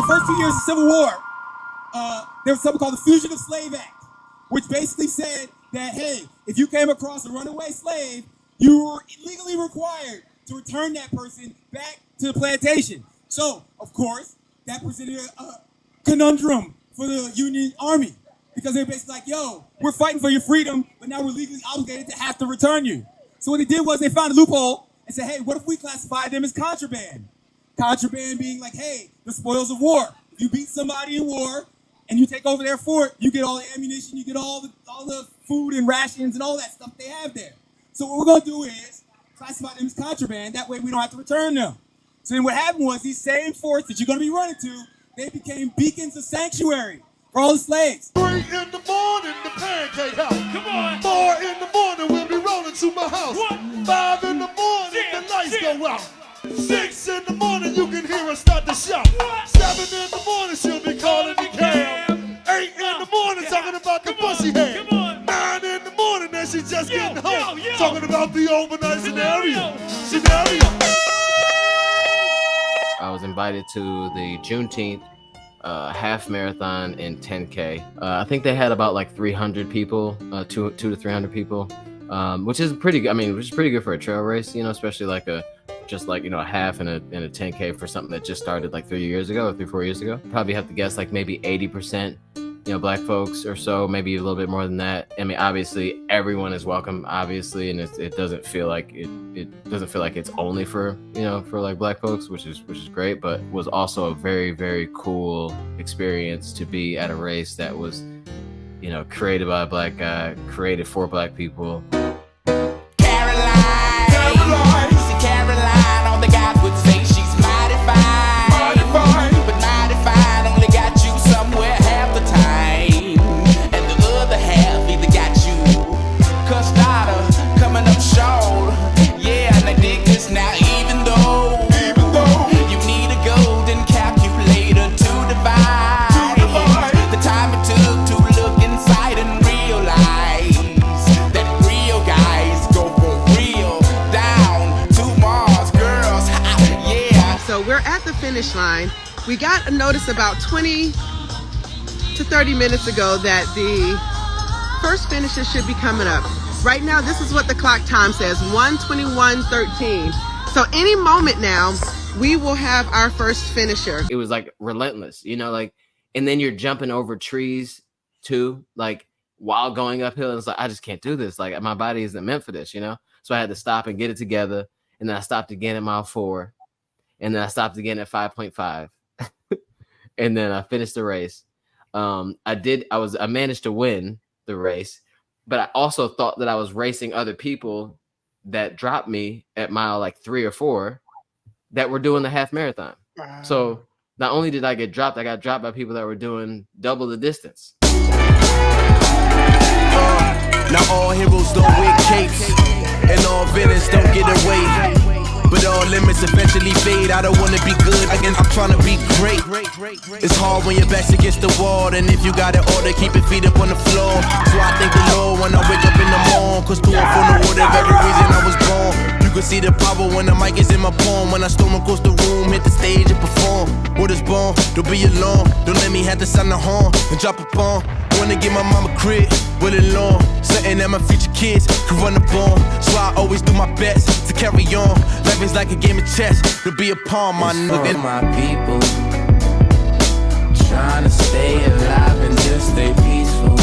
the first 2 years of the Civil War, there was something called the Fugitive Slave Act, which basically said that, hey, if you came across a runaway slave, you were legally required to return that person back to the plantation. So, of course, that presented a conundrum for the Union Army, because they're basically like, yo, we're fighting for your freedom, but now we're legally obligated to have to return you. So what they did was they found a loophole and said, hey, what if we classify them as contraband? Contraband being like, hey, the spoils of war. If you beat somebody in war and you take over their fort, you get all the ammunition, you get all the food and rations and all that stuff they have there. So what we're going to do is classify them as contraband. That way we don't have to return them. So then what happened was these same forts that you're going to be running to, they became beacons of sanctuary for all the slaves. 3 in the morning, the pancake house. Come on. 4 in the morning, we'll be rolling to my house. What? 5 in the morning, the lights go out. 6 in the morning, you can hear us start to shout. What? 7 in the morning, she'll be calling the cab. 8 in the morning, talking about the pussy head. Come on. 9 in the morning, then she just getting home. yo. Talking about the overnight scenario. I was invited to the Juneteenth half marathon and 10K. I think they had about like 300 people, 200 to 300 people, which is pretty good. I mean, which is pretty good for a trail race, you know, especially like a half and a 10K for something that just started like 4 years ago. Probably have to guess like maybe 80%, you know, black folks or so, maybe a little bit more than that. I mean, obviously everyone is welcome, obviously, and it doesn't feel like it doesn't feel like it's only for, you know, for like black folks, which is great, but was also a very, very cool experience to be at a race that was, you know, created by a black guy, created for black people. Caroline, all the guys would say she's mighty fine. But mighty fine only got you somewhere half the time. And the other half either got you cussed out or coming up short. Yeah, and I dig this now, even though you need a golden calculator to divide the time it took to look inside and realize that real guys go for real. So we're at the finish line. We got a notice about 20 to 30 minutes ago that the first finisher should be coming up. Right now, this is what the clock time says, 1:21:13. So any moment now, we will have our first finisher. It was like relentless, you know, like, and then you're jumping over trees too, like while going uphill. And it's like, I just can't do this. Like my body isn't meant for this, you know? So I had to stop and get it together. And then I stopped again at mile 4. And then I stopped again at 5.5. And then I finished the race. I managed to win the race, but I also thought that I was racing other people that dropped me at mile like 3 or 4 that were doing the half marathon. Wow. So not only did I get dropped, I got dropped by people that were doing double the distance. Now all heroes don't wear capes, and all villains don't get away. But all limits eventually fade. I don't wanna be good, again, I'm trying to be great. It's hard when your back's against the wall, and if you got an order, keep your feet up on the floor. So I thank the Lord when I wake up in the morning, cause to and from the order of every reason I was born. You can see the power when the mic is in my palm. When I storm across the room, hit the stage and perform. Word is born, don't be alone. Don't let me have to sound the horn and drop a bomb. Wanna get my mama crib, with it long. Something that my future kids could run up on. So I always do my best to carry on. Life is like a game of chess, to be a pawn, my nigga. My people trying to stay alive and just stay peaceful.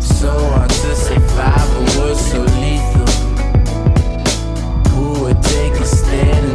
So hard to survive, but we're so lethal. Who would take a stand